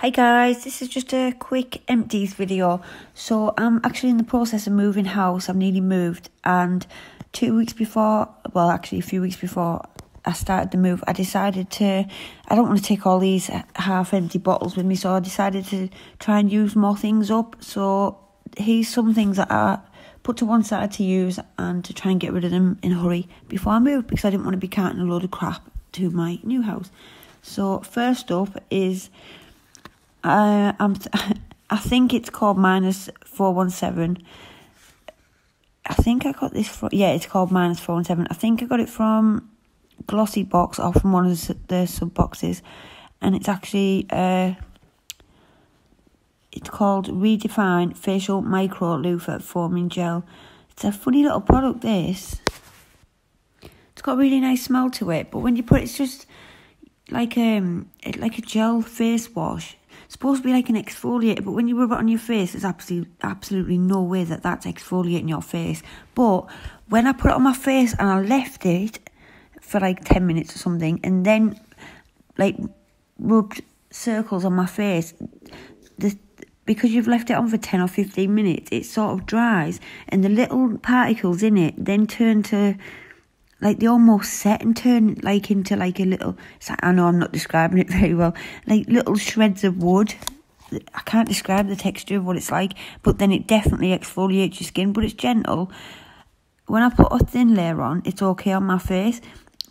Hi guys, this is just a quick empties video. So I'm actually in the process of moving house. I've nearly moved, and 2 weeks before, well actually a few weeks before I started the move, I decided I don't want to take all these half empty bottles with me, so I decided to try and use more things up. So here's some things that I put to one side to use and to try and get rid of them in a hurry before I move, because I didn't want to be carting a load of crap to my new house. So first up is I think it's called -417. I think I got this from, yeah, it's called -417. I think I got it from Glossy Box or from one of the sub boxes, and it's actually it's called Redefine Facial Micro Loofah Foaming Gel. It's a funny little product, this. It's got a really nice smell to it, but when you put it, it's just like a gel face wash. It's supposed to be like an exfoliator, but when you rub it on your face, there's absolutely no way that that's exfoliating your face. But when I put it on my face and I left it for like 10 minutes or something, and then like rubbed circles on my face, because you've left it on for 10 or 15 minutes, it sort of dries, and the little particles in it then turn to, like, they almost set and turn like into like a little, I know I'm not describing it very well, like little shreds of wood. I can't describe the texture of what it's like, but then it definitely exfoliates your skin, but it's gentle. When I put a thin layer on, it's okay on my face,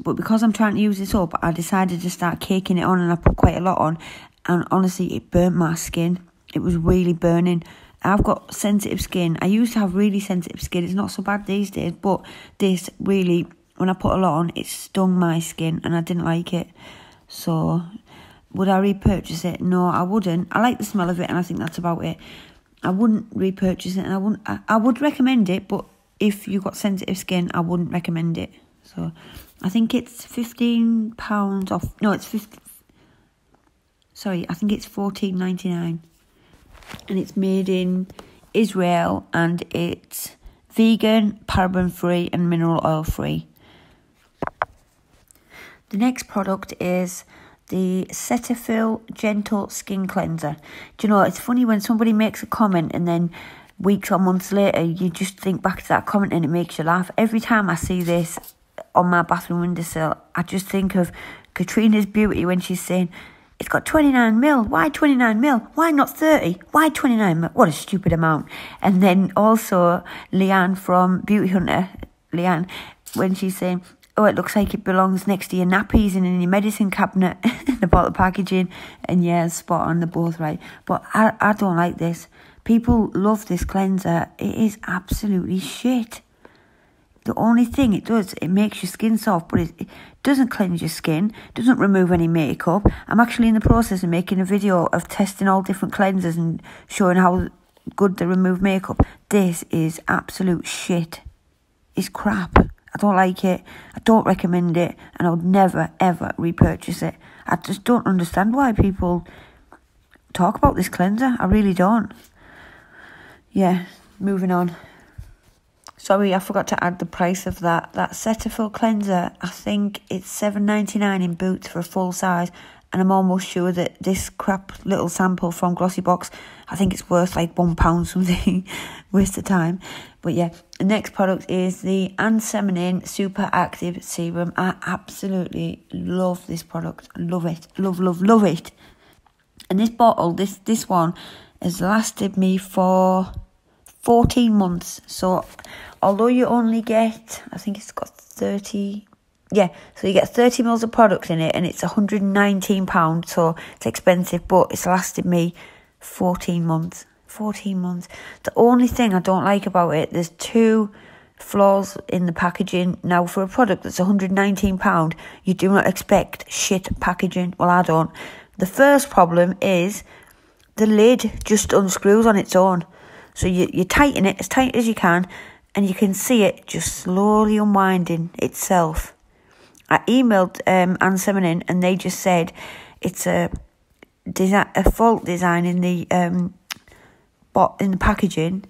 but because I'm trying to use this up, I decided to start caking it on, and I put quite a lot on, and honestly, it burnt my skin. It was really burning. I've got sensitive skin. I used to have really sensitive skin. It's not so bad these days, but this really, when I put a lot on, it stung my skin and I didn't like it. So, would I repurchase it? No, I wouldn't. I like the smell of it, and I think that's about it. I wouldn't repurchase it, and I would recommend it, but if you've got sensitive skin, I wouldn't recommend it. So, I think it's £15 off. No, it's I think it's $14.99. And it's made in Israel, and it's vegan, paraben-free and mineral oil-free. The next product is the Cetaphil Gentle Skin Cleanser. Do you know, it's funny when somebody makes a comment and then weeks or months later you just think back to that comment and it makes you laugh. Every time I see this on my bathroom windowsill, I just think of Katrina's Beauty when she's saying, it's got 29ml. Why 29ml? Why not 30? Why 29ml? What a stupid amount. And then also Leanne from Beauty Hunter, Leanne, when she's saying, oh, it looks like it belongs next to your nappies and in your medicine cabinet. About the packaging. And yeah, spot on, they're both right. But I don't like this. People love this cleanser. It is absolutely shit. The only thing it does, it makes your skin soft, but it doesn't cleanse your skin, doesn't remove any makeup. I'm actually in the process of making a video of testing all different cleansers and showing how good they remove makeup. This is absolute shit. It's crap. I don't like it. I don't recommend it, and I would never, ever repurchase it. I just don't understand why people talk about this cleanser. I really don't. Yeah, moving on. Sorry, I forgot to add the price of that. That Cetaphil cleanser, I think it's $7.99 in Boots for a full size. And I'm almost sure that this crap little sample from Glossy Box, I think it's worth like £1 something. Waste of time. But yeah, the next product is the Feminine Super Active Serum. I absolutely love this product. Love it. Love, love, love it. And this bottle, this one, has lasted me for 14 months. So although you only get, I think it's got 30, yeah, so you get 30 mils of product in it, and it's £119, so it's expensive, but it's lasted me 14 months. 14 months. The only thing I don't like about it, there's two flaws in the packaging. Now, for a product that's £119, you do not expect shit packaging. Well, I don't. The first problem is the lid just unscrews on its own. So you tighten it as tight as you can, and you can see it just slowly unwinding itself. I emailed Feminine, and they just said it's a fault design in the packaging,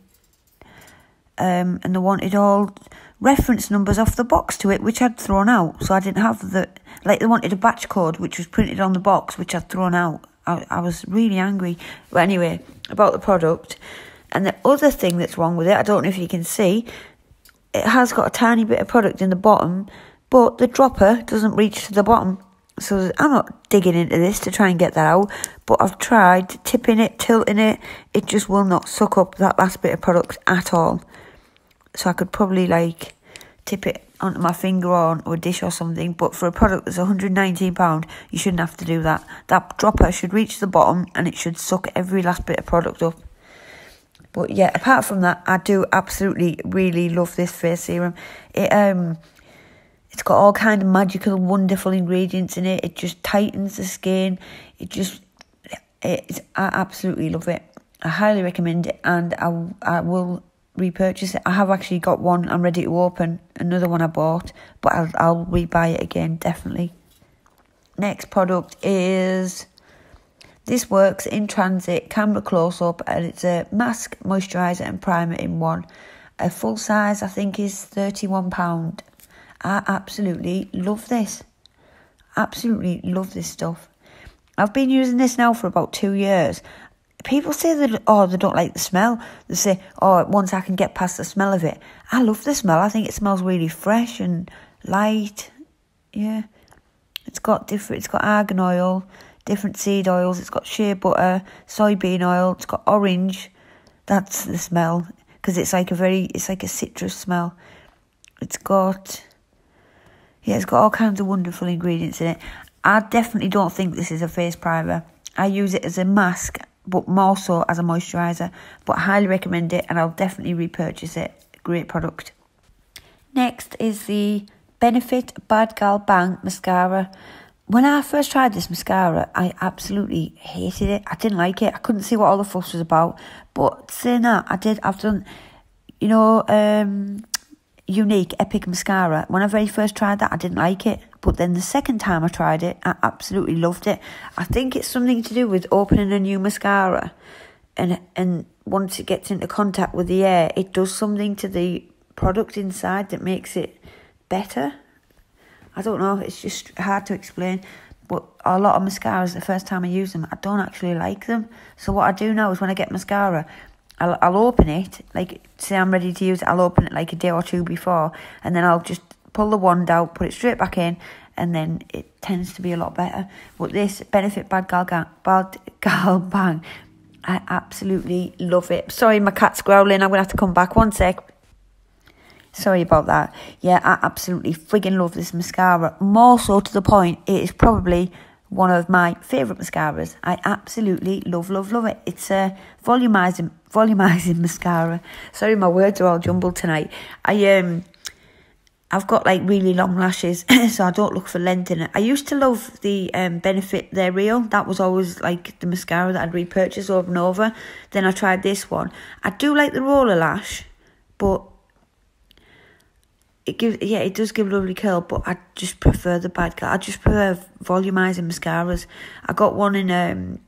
and they wanted all reference numbers off the box to it, which I'd thrown out. So I didn't have they wanted a batch code which was printed on the box, which I'd thrown out. I was really angry. But anyway, about the product. And the other thing that's wrong with it, I don't know if you can see, it has got a tiny bit of product in the bottom, but the dropper doesn't reach to the bottom. So I'm not digging into this to try and get that out, but I've tried tipping it, tilting it. It just will not suck up that last bit of product at all. So I could probably like tip it onto my finger or onto a dish or something, but for a product that's £119, you shouldn't have to do that. That dropper should reach the bottom and it should suck every last bit of product up. But yeah, apart from that, I do absolutely really love this face serum. It's got all kind of magical, wonderful ingredients in it. It just tightens the skin. I absolutely love it. I highly recommend it, and I will repurchase it. I have actually got one I'm ready to open, another one I bought, but I'll rebuy it again, definitely. Next product is, this works in transit, camera close-up, and it's a mask, moisturiser and primer in one. A full size, I think, is £31. I absolutely love this. Absolutely love this stuff. I've been using this now for about 2 years. People say that, they don't like the smell. They say, once I can get past the smell of it. I love the smell. I think it smells really fresh and light. Yeah. It's got argan oil, different seed oils. It's got shea butter, soybean oil. It's got orange. That's the smell. Because it's like a citrus smell. It's got all kinds of wonderful ingredients in it. I definitely don't think this is a face primer. I use it as a mask, but more so as a moisturiser. But I highly recommend it, and I'll definitely repurchase it. Great product. Next is the Benefit Bad Gal Bang Mascara. When I first tried this mascara, I absolutely hated it. I didn't like it. I couldn't see what all the fuss was about. But saying that, I've done, Younique Epic Mascara. When I very first tried that, I didn't like it. But then the second time I tried it, I absolutely loved it. I think it's something to do with opening a new mascara. And once it gets into contact with the air, it does something to the product inside that makes it better. I don't know. It's just hard to explain. But a lot of mascaras, the first time I use them, I don't actually like them. So what I do now is when I get mascara, I'll open it, like, say I'm ready to use it, I'll open it like a day or two before, and then I'll just pull the wand out, put it straight back in, and then it tends to be a lot better. But this Benefit Bad Gal Bang, I absolutely love it. Sorry, my cat's growling, I'm going to have to come back, one sec. Sorry about that. Yeah, I absolutely friggin' love this mascara, more so to the point it is probably one of my favourite mascaras. I absolutely love it. It's a volumizing mascara. Sorry, my words are all jumbled tonight. I've got like really long lashes, so I don't look for length in it. I used to love the Benefit They're Real. That was always like the mascara that I'd repurchase over and over. Then I tried this one. I do like the roller lash, but it does give a lovely curl, but I just prefer the Bad Gal. I just prefer volumizing mascaras. I got one in,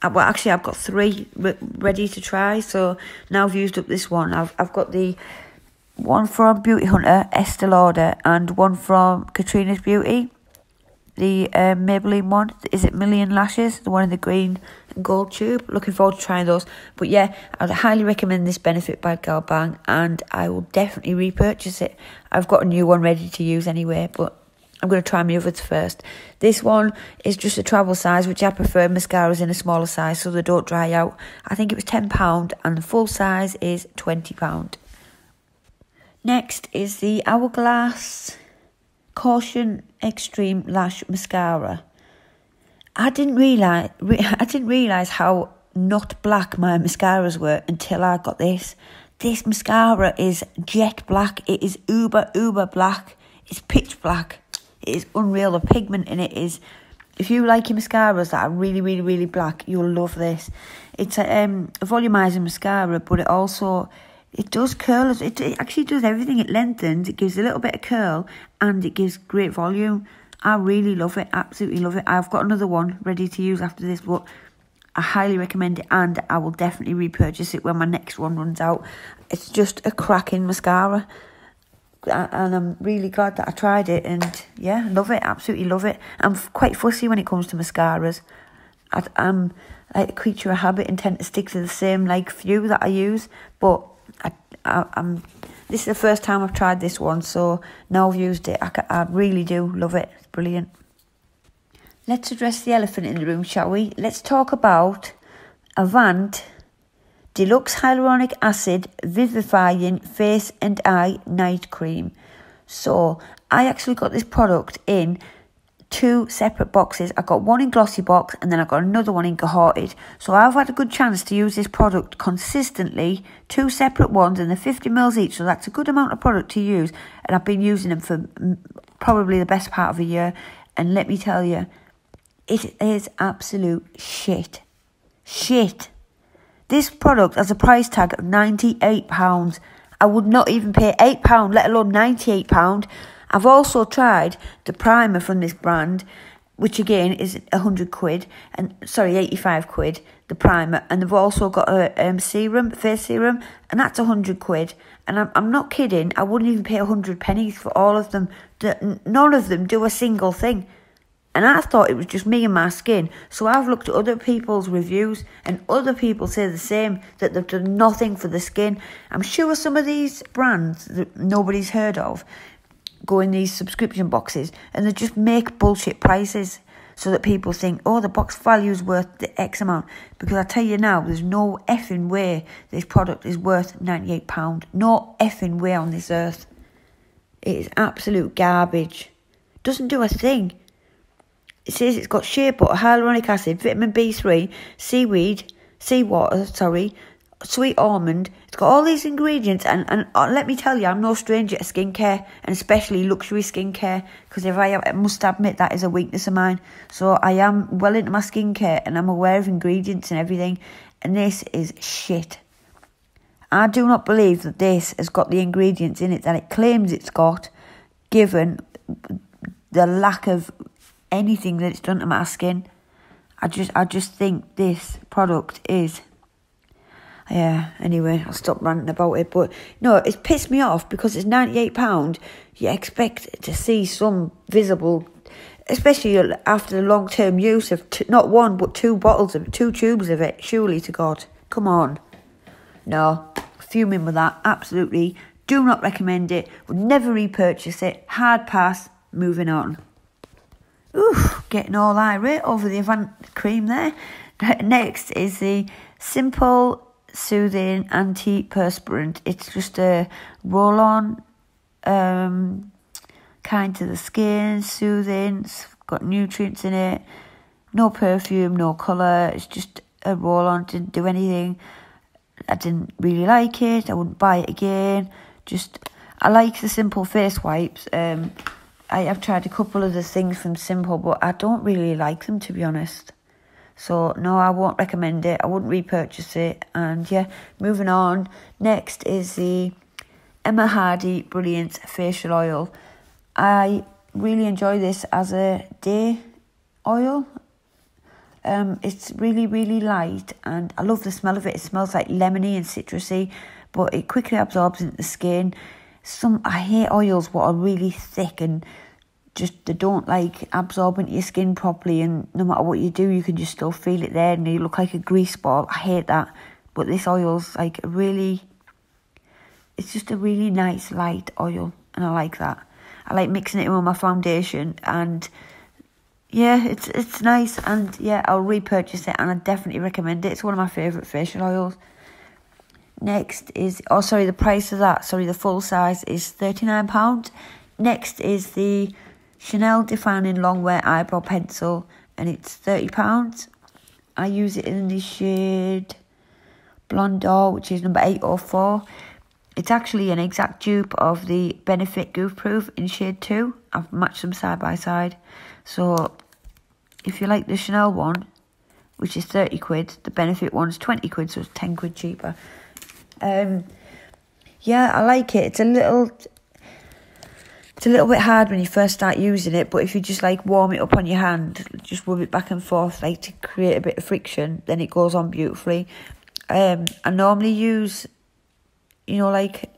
I've got 3 ready to try, so now I've used up this one. I've got the one from Beauty Hunter, Estee Lauder, and one from Katrina's Beauty, the Maybelline one. Is it Million Lashes? The one in the green and gold tube. Looking forward to trying those. But yeah, I would highly recommend this Benefit Bad Gal Bang, and I will definitely repurchase it. I've got a new one ready to use anyway, but I'm going to try my others first. This one is just a travel size, which I prefer mascaras in a smaller size so they don't dry out. I think it was £10, and the full size is £20. Next is the Hourglass Caution Extreme Lash Mascara. I didn't realise how not black my mascaras were until I got this. This mascara is jet black. It is uber black. It's pitch black. It is unreal. The pigment in it is... If you like your mascaras that are really black, you'll love this. It's a volumizing mascara, but it also... It does curl. It actually does everything. It lengthens, it gives a little bit of curl, and it gives great volume. I really love it. Absolutely love it. I've got another one ready to use after this, but I highly recommend it, and I will definitely repurchase it when my next one runs out. It's just a cracking mascara. and I'm really glad that I tried it, and yeah, love it, absolutely love it. I'm quite fussy when it comes to mascaras. I'm like a creature of habit and tend to stick to the same like few that I use, but I'm this is the first time I've tried this one, so now I've used it, I really do love it. It's brilliant. Let's address the elephant in the room, shall we? Let's talk about Avant Deluxe Hyaluronic Acid Vivifying Face and Eye Night Cream. So I actually got this product in 2 separate boxes. I got one in glossy box and then I got another one in Hardie. So I've had a good chance to use this product consistently, 2 separate ones, and they're 50ml each, so that's a good amount of product to use, and I've been using them for probably the best part of a year, and let me tell you, it is absolute shit. This product has a price tag of £98. I would not even pay £8, let alone £98. I've also tried the primer from this brand, which again is 100 quid, and sorry, 85 quid, the primer. And they've also got a serum, face serum, and that's 100 quid. And I'm not kidding, I wouldn't even pay 100 pennies for all of them. None of them do a single thing. And I thought it was just me and my skin. So I've looked at other people's reviews, and other people say the same, that they've done nothing for the skin. I'm sure some of these brands that nobody's heard of go in these subscription boxes and they just make bullshit prices so that people think, oh, the box value is worth the X amount. Because I tell you now, there's no effing way this product is worth £98. No effing way on this earth. It is absolute garbage. Doesn't do a thing. It says it's got shea butter, hyaluronic acid, vitamin B3, seawater, sweet almond. It's got all these ingredients, and let me tell you, I'm no stranger to skincare, and especially luxury skincare, because I must admit that is a weakness of mine. So I am well into my skincare, and I'm aware of ingredients and everything, and this is shit. I do not believe that this has got the ingredients in it that it claims it's got, given the lack of anything that it's done to my skin. I just think this product is, yeah, anyway, I'll stop ranting about it. But no, it's pissed me off because it's £98. You expect to see some visible, especially after the long-term use of not one but 2 bottles of 2 tubes of it. Surely to God, come on. No, fuming with that. Absolutely, do not recommend it. Would never repurchase it. Hard pass. Moving on. Oof, getting all irate over the Avant cream there. Next is the Simple Soothing Antiperspirant. It's just a roll-on, kind to the skin, soothing. It's got nutrients in it. No perfume, no colour. It's just a roll-on. Didn't do anything. I didn't really like it. I wouldn't buy it again. I like the Simple face wipes. I have tried a couple of the things from Simple, but I don't really like them, to be honest. So, no, I won't recommend it. I wouldn't repurchase it. And, yeah, moving on. Next is the Emma Hardie Brilliance Facial Oil. I really enjoy this as a day oil. It's really, really light, and I love the smell of it. It smells like lemony and citrusy, but it quickly absorbs into the skin. I hate oils what are really thick and just they don't like absorb into your skin properly, and no matter what you do, you can just still feel it there and you look like a grease ball. I hate that. But this oil's like it's just a really nice light oil, and I like that. I like mixing it in with my foundation, and yeah, it's nice, and yeah, I'll repurchase it, and I definitely recommend it. It's one of my favourite facial oils. Next is, the price of that, the full size is £39. Next is the Chanel Defining Longwear Eyebrow Pencil, and it's £30. I use it in the shade Blonde D'Or, which is number 804. It's actually an exact dupe of the Benefit Goof Proof in shade 2. I've matched them side by side. So if you like the Chanel one, which is 30 quid, the Benefit one's 20 quid, so it's 10 quid cheaper. Yeah, I like it. It's a little bit hard when you first start using it, but if you just like warm it up on your hand, just rub it back and forth like to create a bit of friction, then it goes on beautifully. I normally use, like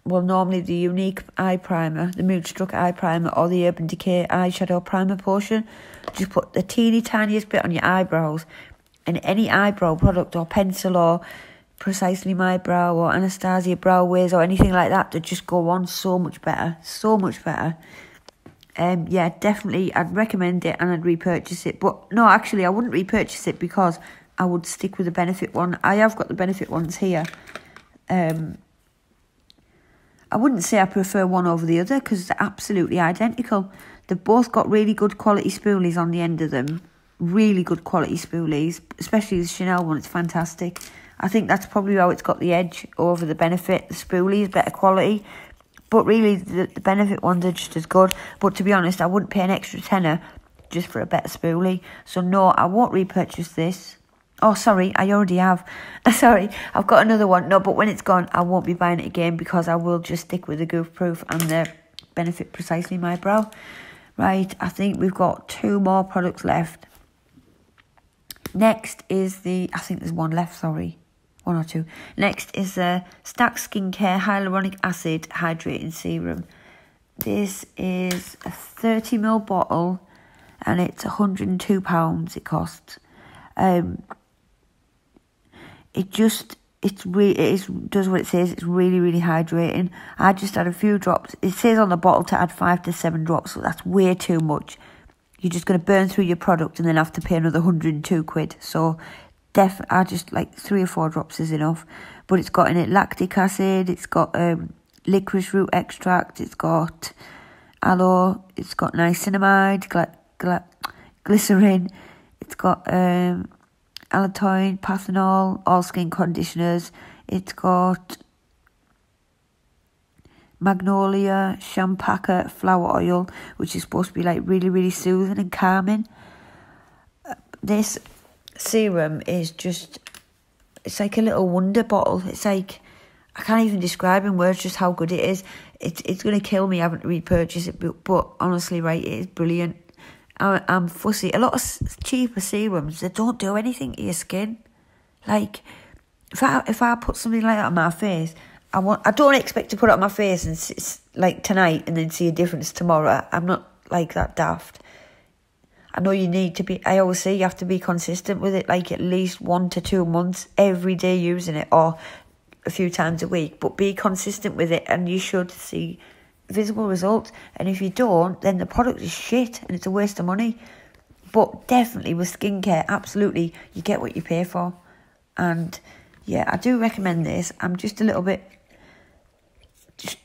well, normally the Younique eye primer, the Moodstruck eye primer, or the Urban Decay eyeshadow primer portion. Just put the teeny tiniest bit on your eyebrows, and any eyebrow product or pencil or Precisely My Brow or Anastasia Brow Wiz or anything like that just go on so much better. So much better. Yeah, definitely, I'd recommend it and I'd repurchase it. But no, actually, I wouldn't repurchase it because I would stick with the Benefit one. I have got the Benefit ones here. I wouldn't say I prefer one over the other because they're absolutely identical. They've both got really good quality spoolies on the end of them. Really good quality spoolies, especially the Chanel one. It's fantastic. I think that's probably how it's got the edge over the Benefit. The spoolies, better quality. But really, the Benefit ones are just as good. But to be honest, I wouldn't pay an extra tenner just for a better spoolie. So no, I won't repurchase this. Oh, sorry, I already have. Sorry, I've got another one. No, but when it's gone, I won't be buying it again because I will just stick with the Goof Proof and the Benefit Precisely My Brow. Right, I think we've got 2 more products left. Next is I think there's one left, sorry. 1 or 2. Next is the Stack Skincare Hyaluronic Acid Hydrating Serum. This is a 30ml bottle and it's £102 it costs. It does what it says. It's really, really hydrating. I just had a few drops. It says on the bottle to add 5 to 7 drops, so that's way too much. You're just going to burn through your product and then have to pay another £102. So I just like 3 or 4 drops is enough. But it's got in it lactic acid. It's got licorice root extract. It's got aloe. It's got niacinamide, glycerin. It's got allantoin, panthenol, all skin conditioners. It's got magnolia, champaca, flower oil, which is supposed to be like really, really soothing and calming. This serum is just, it's like a little wonder bottle. It's like, I can't even describe in words just how good it is. It's going to kill me having to repurchase it, but honestly, right, it is brilliant. I'm fussy. A lot of cheaper serums, they don't do anything to your skin. Like, if I put something like that on my face, I don't expect to put it on my face and like tonight and then see a difference tomorrow. I'm not like that daft. I know you need to be, I always say you have to be consistent with it, like at least 1 to 2 months, every day using it, or a few times a week, but be consistent with it and you should see visible results. And if you don't, then the product is shit and it's a waste of money. But definitely with skincare, absolutely, you get what you pay for. And yeah, I do recommend this. I'm just a little bit,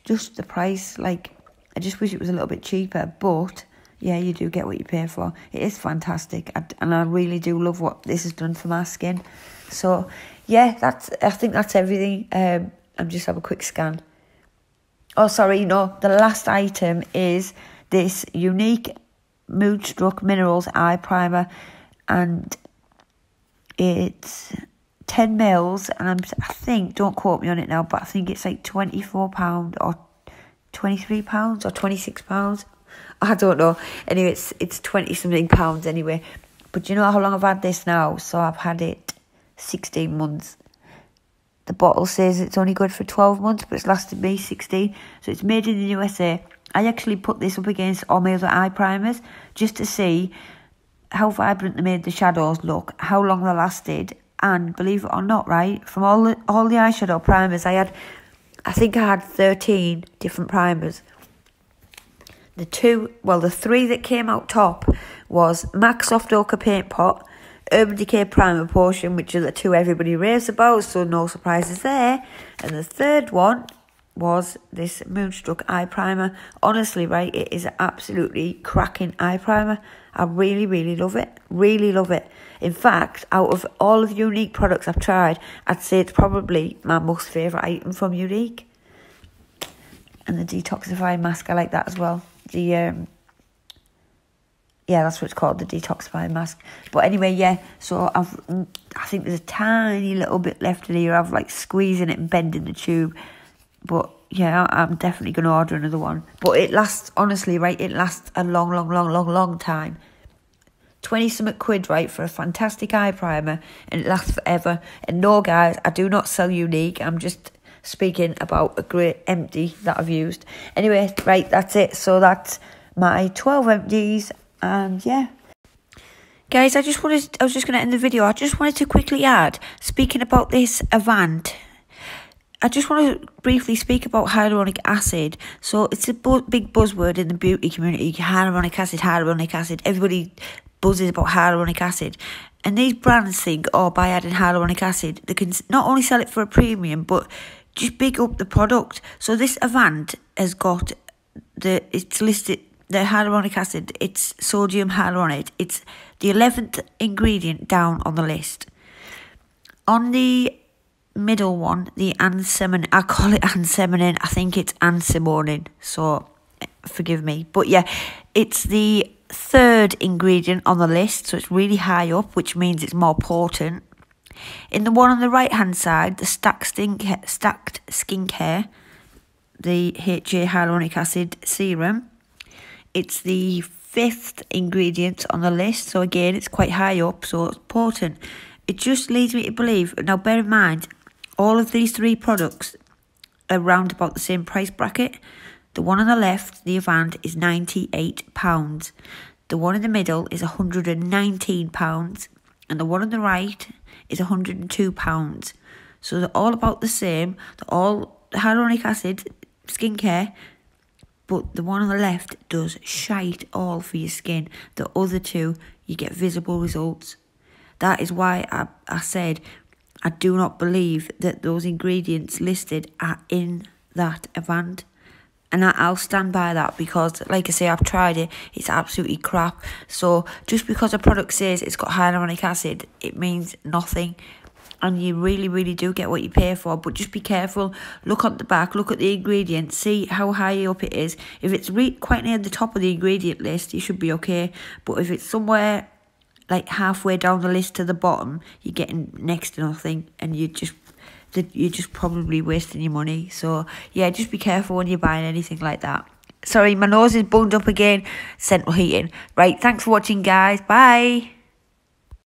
just the price, like, I just wish it was a little bit cheaper, but yeah, you do get what you pay for. It is fantastic, and I really do love what this has done for my skin. So yeah, I think that's everything. I'm just have a quick scan. Oh, sorry, no, the last item is this Younique Moodstruck Minerals Eye Primer, and it's 10 mils, and I think, don't quote me on it now, but I think it's like £24 or £23 or £26. I don't know. Anyway, it's 20-something pounds anyway. But you know how long I've had this now? So I've had it 16 months. The bottle says it's only good for 12 months, but it's lasted me 16. So it's made in the USA. I actually put this up against all my other eye primers just to see how vibrant they made the shadows look, how long they lasted, and believe it or not, right, from all the eyeshadow primers, I think I had 13 different primers. The 3 that came out top was MAC Soft Ochre Paint Pot, Urban Decay Primer Portion, which are the 2 everybody raves about, so no surprises there. And the third one was this Moodstruck Eye Primer. Honestly, right, it is an absolutely cracking eye primer. I really, really love it. Really love it. In fact, out of all of the Younique products I've tried, I'd say it's probably my most favourite item from Younique. And the detoxifying mask, I like that as well. Yeah, that's what it's called, the detoxifying mask. But anyway, yeah, so I think there's a tiny little bit left in here. I've like squeezing it and bending the tube. But yeah, I'm definitely going to order another one. But it lasts, honestly, right, it lasts a long time. 20-something quid, right, for a fantastic eye primer, and it lasts forever. And no, guys, I do not sell Younique. I'm just speaking about a great empty that I've used. Anyway, right, that's it. So that's my 12 empties, and yeah. Guys, I was just going to end the video. I just wanted to quickly add, speaking about this Avant, I just want to briefly speak about hyaluronic acid. So it's a big buzzword in the beauty community. Hyaluronic acid, hyaluronic acid. Everybody buzzes about hyaluronic acid. And these brands think, oh, by adding hyaluronic acid, they can not only sell it for a premium, but just big up the product. So this Avant has got it's listed, the hyaluronic acid, it's sodium hyaluronate. It's the 11th ingredient down on the list. On the middle one, the ansemonin, I call it ansemonin, I think it's ansimonin, so forgive me. But yeah, it's the 3rd ingredient on the list, so it's really high up, which means it's more potent. In the one on the right hand side, the stacked skincare, the HA hyaluronic acid serum, it's the 5th ingredient on the list, so again it's quite high up, so it's potent. It just leads me to believe, now bear in mind, all of these 3 products are around about the same price bracket. The one on the left, the Avant, is £98. The one in the middle is £119. And the one on the right is £102. So they're all about the same. They're all hyaluronic acid, skincare. But the one on the left does shite all for your skin. The other 2, you get visible results. That is why I said I do not believe that those ingredients listed are in that Avant. And I'll stand by that because, like I say, I've tried it. It's absolutely crap. So just because a product says it's got hyaluronic acid, it means nothing. And you really, really do get what you pay for. But just be careful. Look at the back. Look at the ingredients. See how high up it is. If it's quite near the top of the ingredient list, you should be okay. But if it's somewhere like halfway down the list to the bottom, you're getting next to nothing. And you're just probably wasting your money. So yeah, just be careful when you're buying anything like that. Sorry, my nose is bunged up again. Central heating. Right, thanks for watching, guys. Bye.